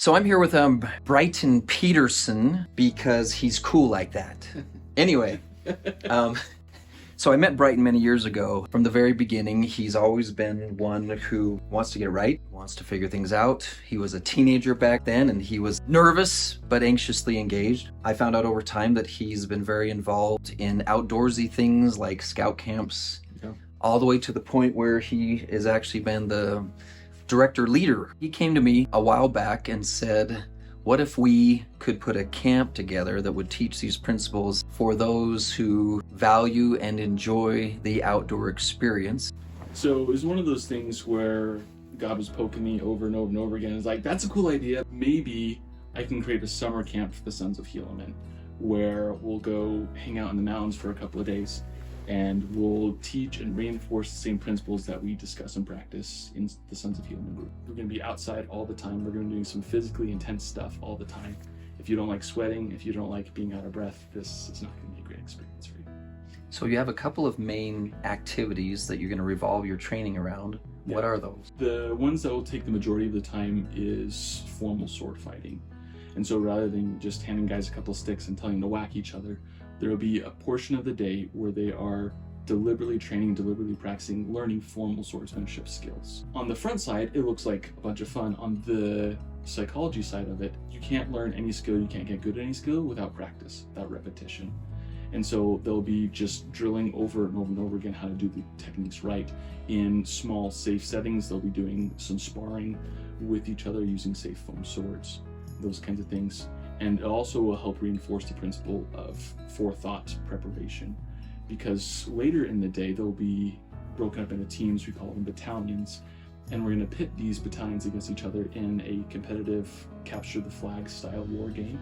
So I'm here with Brighton Peterson because he's cool like that. Anyway, so I met Brighton many years ago. From the very beginning, he's always been one who wants to get right, wants to figure things out. He was a teenager back then and he was nervous but anxiously engaged. I found out over time that he's been very involved in outdoorsy things like scout camps, all the way to the point where he has actually been the director leader. He came to me a while back and said, what if we could put a camp together that would teach these principles for those who value and enjoy the outdoor experience? So it was one of those things where God was poking me over and over and over again. It's like, that's a cool idea. Maybe I can create a summer camp for the Sons of Helaman where we'll go hang out in the mountains for a couple of days and we'll teach and reinforce the same principles that we discuss and practice in the Sons of Helaman group. We're going to be outside all the time. We're going to do some physically intense stuff all the time. If you don't like sweating, if you don't like being out of breath, this is not going to be a great experience for you. So you have a couple of main activities that you're going to revolve your training around. Yeah. What are those? The ones that will take the majority of the time is formal sword fighting. And so rather than just handing guys a couple of sticks and telling them to whack each other, there will be a portion of the day where they are deliberately training, deliberately practicing, learning formal swordsmanship skills. On the front side, it looks like a bunch of fun. On the psychology side of it, you can't learn any skill, you can't get good at any skill without practice, without repetition. And so they'll be just drilling over and over and over again how to do the techniques right. In small, safe settings, they'll be doing some sparring with each other using safe foam swords, those kinds of things. And it also will help reinforce the principle of forethought preparation, because later in the day they'll be broken up into teams, we call them battalions, and we're going to pit these battalions against each other in a competitive capture the flag style war game,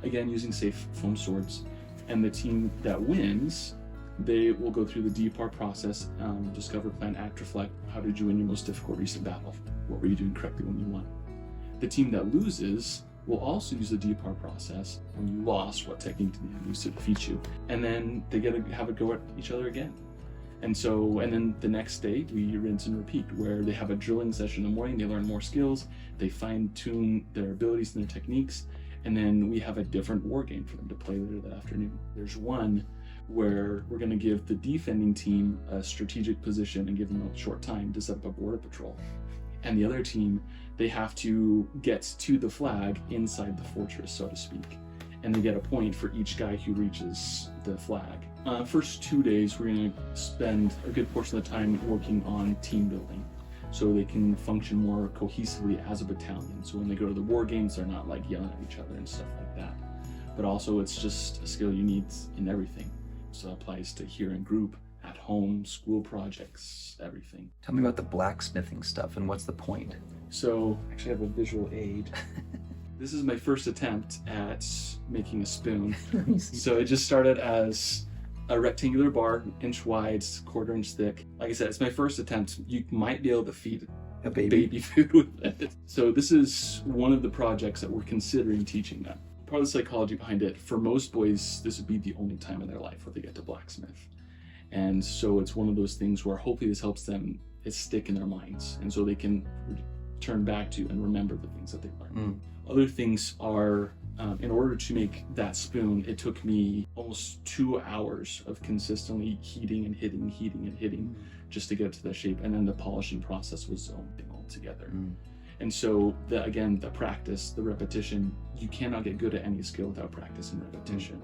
again using safe foam swords. And the team that wins, they will go through the DPAR process, discover, plan, act, reflect. How did you win your most difficult recent battle? What were you doing correctly when you won? The team that loses will also use the DPAR process. When you lost, what technique did they use to defeat you? And then they get to have a go at each other again. And then the next day we rinse and repeat, where they have a drilling session in the morning, they learn more skills, they fine tune their abilities and their techniques, and then we have a different war game for them to play later that afternoon. There's one where we're going to give the defending team a strategic position and give them a short time to set up a border patrol. And the other team, they have to get to the flag inside the fortress, so to speak. And they get a point for each guy who reaches the flag. First 2 days, we're going to spend a good portion of the time working on team building, so they can function more cohesively as a battalion. So when they go to the war games, they're not like yelling at each other and stuff like that. But also it's just a skill you need in everything. So it applies to here in group, at home, school projects, everything. Tell me about the blacksmithing stuff and what's the point? So actually I have a visual aid. This is my first attempt at making a spoon. So it just started as a rectangular bar, inch wide, 1/4 inch thick. Like I said, it's my first attempt. You might be able to feed a baby food with it. So this is one of the projects that we're considering teaching them. Part of the psychology behind it, for most boys, this would be the only time in their life where they get to blacksmith. And so it's one of those things where hopefully this helps them stick in their minds, and so they can turn back to and remember the things that they learned. Other things are, in order to make that spoon, it took me almost 2 hours of consistently heating and hitting just to get it to that shape. And then the polishing process was zoned altogether. And so again, the practice, the repetition, you cannot get good at any skill without practice and repetition.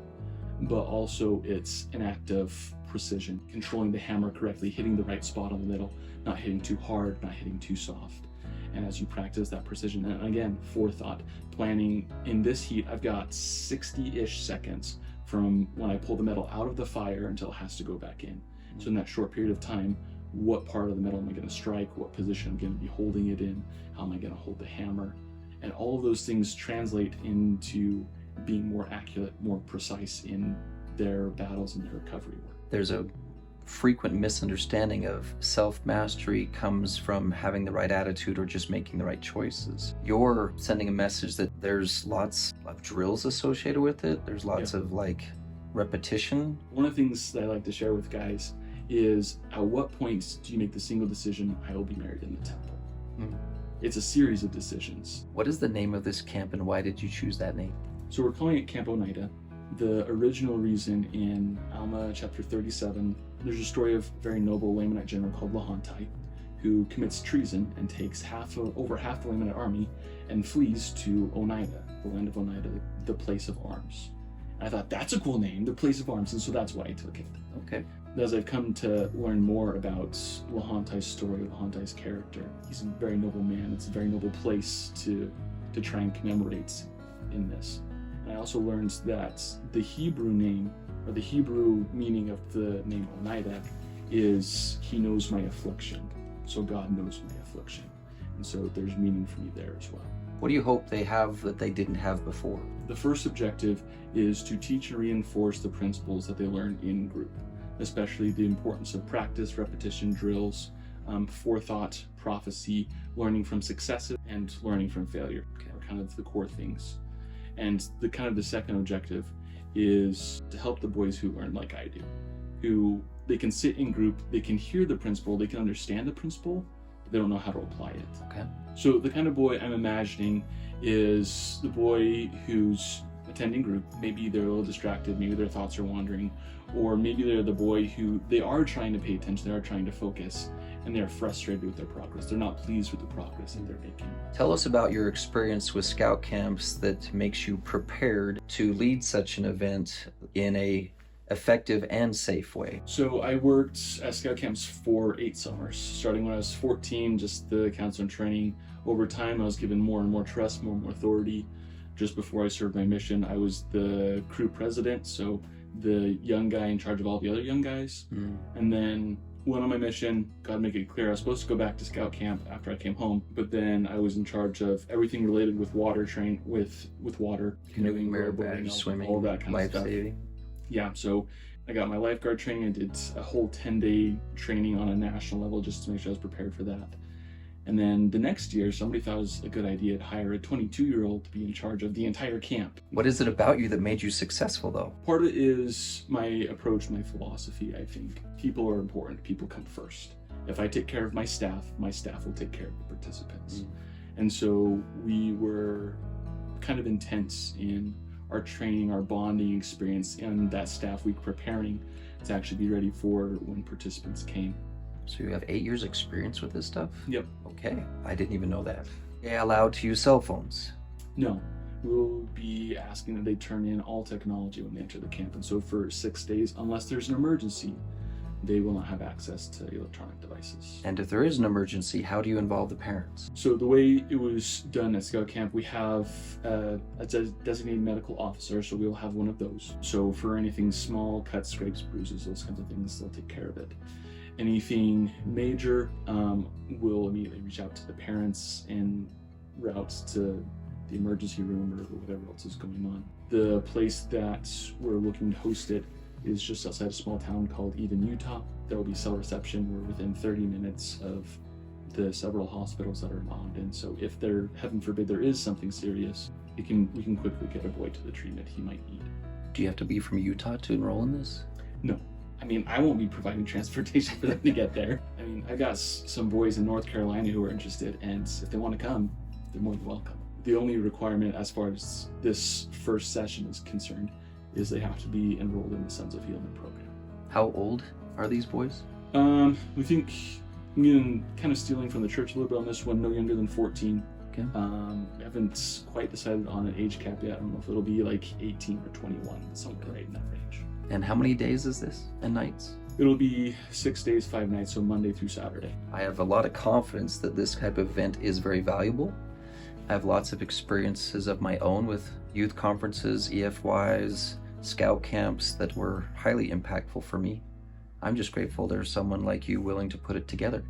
But also it's an act of precision, controlling the hammer correctly, hitting the right spot on the middle, not hitting too hard, not hitting too soft. And as you practice that precision, and again, forethought, planning. In this heat, I've got 60-ish seconds from when I pull the metal out of the fire until it has to go back in. So in that short period of time, what part of the metal am I going to strike? What position I'm going to be holding it in? How am I going to hold the hammer? And all of those things translate into being more accurate, more precise in their battles and their recovery work. There's a frequent misunderstanding of self-mastery comes from having the right attitude or just making the right choices. You're sending a message that there's lots of drills associated with it. There's lots of repetition. One of the things that I like to share with guys is, at what point do you make the single decision, I will be married in the temple? It's a series of decisions. What is the name of this camp and why did you choose that name? So we're calling it Camp Onidah. The original reason in Alma chapter 37, there's a story of a very noble Lamanite general called Untitled, who commits treason and takes over half the Lamanite army and flees to Onidah, the land of Onidah, the place of arms. And I thought, that's a cool name, the place of arms, and so that's why I took it. Okay. As I've come to learn more about Lahantai's story, Lahantai's character, he's a very noble man. It's a very noble place to try and commemorate in this. And I also learned that the Hebrew name, or the Hebrew meaning of the name Onidah, is he knows my affliction. So God knows my affliction. And so there's meaning for me there as well. What do you hope they have that they didn't have before? The first objective is to teach and reinforce the principles that they learn in group, especially the importance of practice, repetition, drills, forethought, prophecy, learning from successes, and learning from failure are kind of the core things. And the second objective is to help the boys who learn like I do, who they can sit in group, they can hear the principle, they can understand the principle, but they don't know how to apply it. Okay. So the kind of boy I'm imagining is the boy who's attending group. Maybe they're a little distracted, maybe their thoughts are wandering, or maybe they're the boy who they are trying to pay attention, they are trying to focus, and they're frustrated with their progress. They're not pleased with the progress that they're making. Tell us about your experience with scout camps that makes you prepared to lead such an event in a effective and safe way. So I worked at scout camps for 8 summers, starting when I was 14, just the counselor and training. Over time, I was given more and more trust, more and more authority. Just before I served my mission, I was the crew president, so the young guy in charge of all the other young guys. And then went on my mission, God make it clear, I was supposed to go back to scout camp after I came home, but then I was in charge of everything related with water, with water, Canoeing, boating, swimming, all that kind of stuff. Life-saving. Yeah, so I got my lifeguard training. I did a whole 10-day training on a national level just to make sure I was prepared for that. And then the next year, somebody thought it was a good idea to hire a 22-year-old to be in charge of the entire camp. What is it about you that made you successful, though? Part of it is my approach, my philosophy, I think. People are important. People come first. If I take care of my staff will take care of the participants. And so we were kind of intense in our training, our bonding experience, and that staff week preparing to actually be ready for when participants came. So you have 8 years experience with this stuff? Yep. Okay, I didn't even know that. Are they allowed to use cell phones? No, we'll be asking that they turn in all technology when they enter the camp. And so for 6 days, unless there's an emergency, they will not have access to electronic devices. And if there is an emergency, how do you involve the parents? So the way it was done at Scout Camp, we have a designated medical officer, so we'll have one of those. So for anything small, cuts, scrapes, bruises, those kinds of things, they'll take care of it. Anything major, we'll immediately reach out to the parents and route to the emergency room or whatever else is going on. The place that we're looking to host it is just outside a small town called Eden, Utah. There will be cell reception. We're within 30 minutes of the several hospitals that are involved in. So if there, heaven forbid, there is something serious, we can quickly get a boy to the treatment he might need. Do you have to be from Utah to enroll in this? No. I mean, I won't be providing transportation for them to get there. I mean, I got some boys in North Carolina who are interested, and if they want to come, they're more than welcome. The only requirement as far as this first session is concerned is they have to be enrolled in the Sons of Healing program. How old are these boys? We think, kind of stealing from the church a little bit on this one, no younger than 14. Okay. We haven't quite decided on an age cap yet. I don't know if it'll be like 18 or 21, somewhere right in that range. And how many days is this and nights? It'll be 6 days, 5 nights, so Monday through Saturday. I have a lot of confidence that this type of event is very valuable. I have lots of experiences of my own with youth conferences, EFYs, scout camps that were highly impactful for me. I'm just grateful there's someone like you willing to put it together.